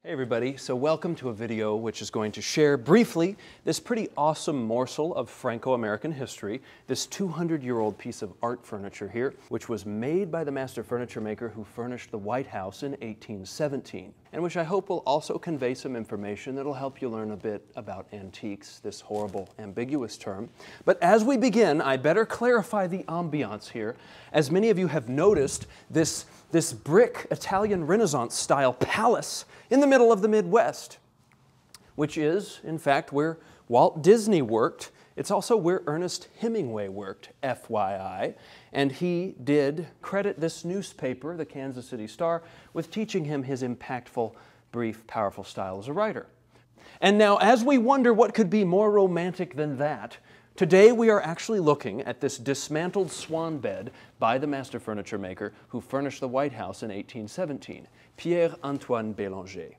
Hey everybody, so welcome to a video which is going to share briefly this pretty awesome morsel of Franco-American history, this 200-year-old piece of art furniture here, which was made by the master furniture maker who furnished the White House in 1817, and which I hope will also convey some information that'll help you learn a bit about antiques, this horrible, ambiguous term. But as we begin, I better clarify the ambiance here. As many of you have noticed, this brick Italian Renaissance style palace in the middle of the Midwest, which is, in fact, where Walt Disney worked. It's also where Ernest Hemingway worked, FYI, and he did credit this newspaper, the Kansas City Star, with teaching him his impactful, brief, powerful style as a writer. And now, as we wonder what could be more romantic than that, today we are actually looking at this dismantled swan bed by the master furniture maker who furnished the White House in 1817, Pierre-Antoine Bellangé.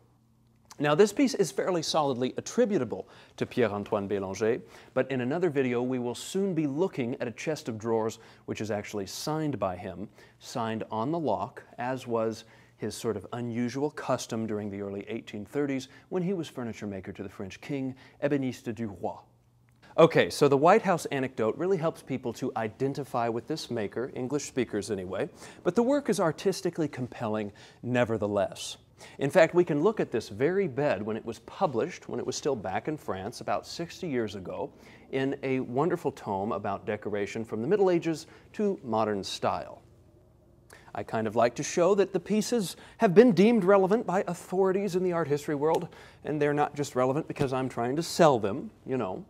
Now this piece is fairly solidly attributable to Pierre-Antoine Bellangé, but in another video we will soon be looking at a chest of drawers which is actually signed by him, signed on the lock, as was his sort of unusual custom during the early 1830s when he was furniture maker to the French king, Ébéniste du Roi. Okay, so the White House anecdote really helps people to identify with this maker, English speakers anyway, but the work is artistically compelling nevertheless. In fact, we can look at this very bed when it was published, when it was still back in France about 60 years ago, in a wonderful tome about decoration from the Middle Ages to modern style. I kind of like to show that the pieces have been deemed relevant by authorities in the art history world, and they're not just relevant because I'm trying to sell them, you know.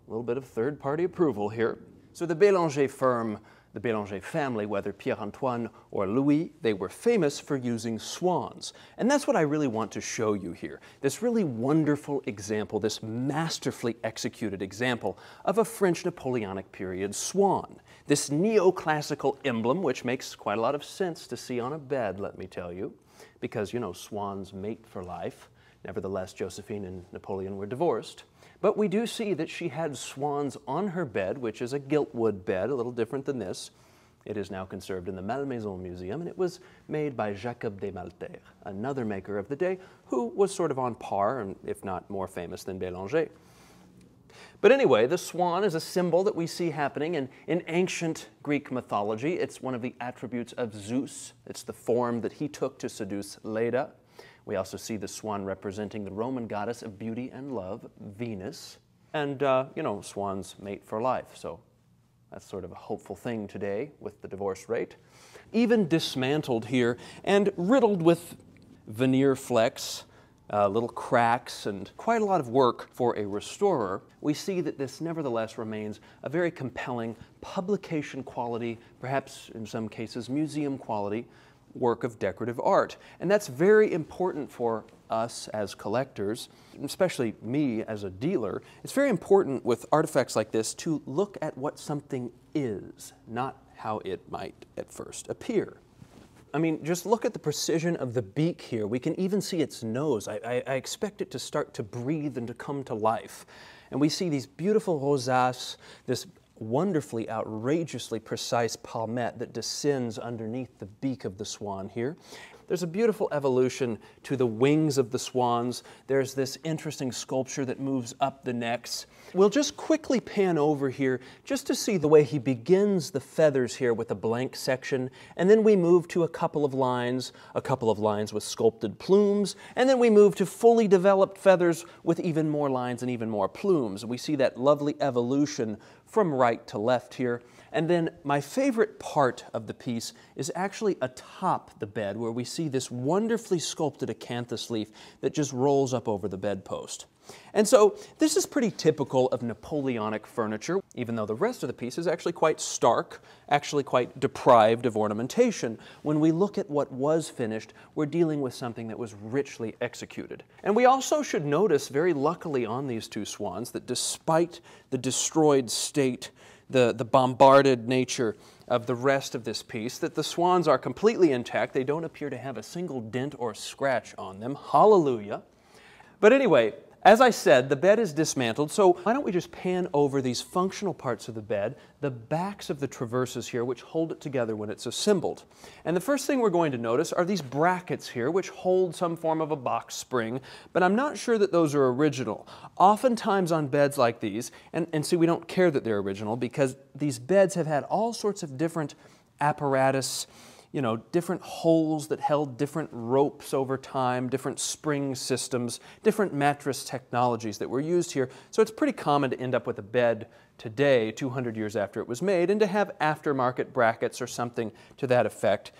A little bit of third-party approval here. So the Bellangé firm, the Bellangé family, whether Pierre-Antoine or Louis, they were famous for using swans. And that's what I really want to show you here. This really wonderful example, this masterfully executed example of a French Napoleonic period swan. This neoclassical emblem, which makes quite a lot of sense to see on a bed, let me tell you, because, you know, swans mate for life. Nevertheless, Josephine and Napoleon were divorced. But we do see that she had swans on her bed, which is a giltwood bed, a little different than this. It is now conserved in the Malmaison Museum, and it was made by Jacob de Malter, another maker of the day, who was sort of on par, and if not more famous than Bellangé. But anyway, the swan is a symbol that we see happening in ancient Greek mythology. It's one of the attributes of Zeus. It's the form that he took to seduce Leda. We also see the swan representing the Roman goddess of beauty and love, Venus. And, you know, swans mate for life, so that's sort of a hopeful thing today with the divorce rate. Even dismantled here and riddled with veneer flecks, little cracks, and quite a lot of work for a restorer, we see that this nevertheless remains a very compelling publication quality, perhaps in some cases museum quality, work of decorative art. And that's very important for us as collectors, especially me as a dealer. It's very important with artifacts like this to look at what something is, not how it might at first appear. I mean, just look at the precision of the beak here. We can even see its nose. I expect it to start to breathe and to come to life. And we see these beautiful rosaces, this wonderfully, outrageously precise palmette that descends underneath the beak of the swan here. There's a beautiful evolution to the wings of the swans. There's this interesting sculpture that moves up the necks. We'll just quickly pan over here just to see the way he begins the feathers here with a blank section, and then we move to a couple of lines with sculpted plumes, and then we move to fully developed feathers with even more lines and even more plumes. We see that lovely evolution from right to left here. And then my favorite part of the piece is actually atop the bed, where we see this wonderfully sculpted acanthus leaf that just rolls up over the bedpost. And so this is pretty typical of Napoleonic furniture, even though the rest of the piece is actually quite stark, actually quite deprived of ornamentation. When we look at what was finished, we're dealing with something that was richly executed. And we also should notice, very luckily on these two swans, that despite the destroyed state, the bombarded nature of the rest of this piece, that the swans are completely intact. They don't appear to have a single dent or scratch on them. Hallelujah. But anyway, As I said, the bed is dismantled, so why don't we just pan over these functional parts of the bed, the backs of the traverses here, which hold it together when it's assembled. And the first thing we're going to notice are these brackets here, which hold some form of a box spring, but I'm not sure that those are original. Oftentimes on beds like these, and see, we don't care that they're original because these beds have had all sorts of different apparatus, you know, different holes that held different ropes over time, different spring systems, different mattress technologies that were used here. So it's pretty common to end up with a bed today, 200 years after it was made, and to have aftermarket brackets or something to that effect.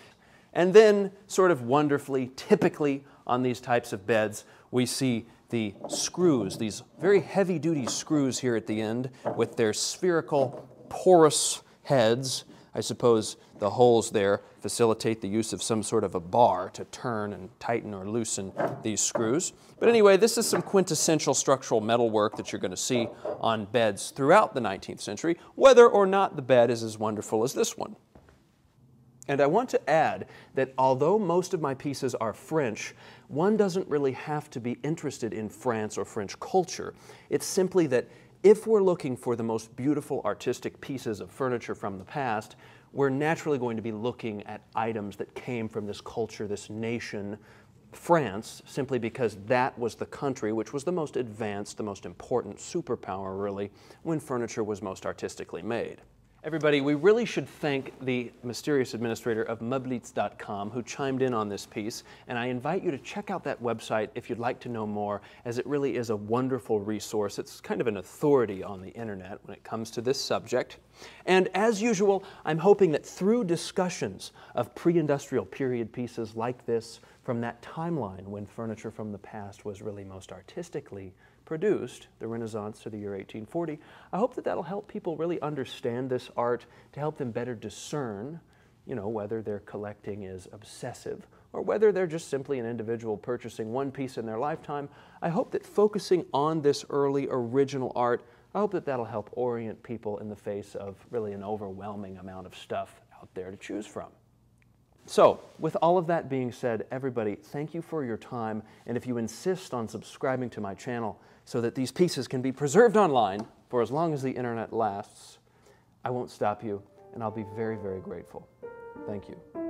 And then, sort of wonderfully, typically on these types of beds, we see the screws, these very heavy-duty screws here at the end with their spherical, porous heads. I suppose the holes there facilitate the use of some sort of a bar to turn and tighten or loosen these screws. But anyway, this is some quintessential structural metalwork that you're going to see on beds throughout the 19th century, whether or not the bed is as wonderful as this one. And I want to add that although most of my pieces are French, one doesn't really have to be interested in France or French culture. It's simply that if we're looking for the most beautiful artistic pieces of furniture from the past, we're naturally going to be looking at items that came from this culture, this nation, France, simply because that was the country which was the most advanced, the most important superpower, really, when furniture was most artistically made. Everybody, we really should thank the mysterious administrator of Meublitz.com who chimed in on this piece, and I invite you to check out that website if you'd like to know more, as it really is a wonderful resource. It's kind of an authority on the internet when it comes to this subject. And as usual, I'm hoping that through discussions of pre-industrial period pieces like this, from that timeline when furniture from the past was really most artistically produced, the Renaissance to the year 1840, I hope that that'll help people really understand this art, to help them better discern, you know, whether their collecting is obsessive or whether they're just simply an individual purchasing one piece in their lifetime. I hope that focusing on this early original art, I hope that that'll help orient people in the face of really an overwhelming amount of stuff out there to choose from. So, with all of that being said, everybody, thank you for your time, and if you insist on subscribing to my channel so that these pieces can be preserved online for as long as the internet lasts, I won't stop you, and I'll be very, very grateful. Thank you.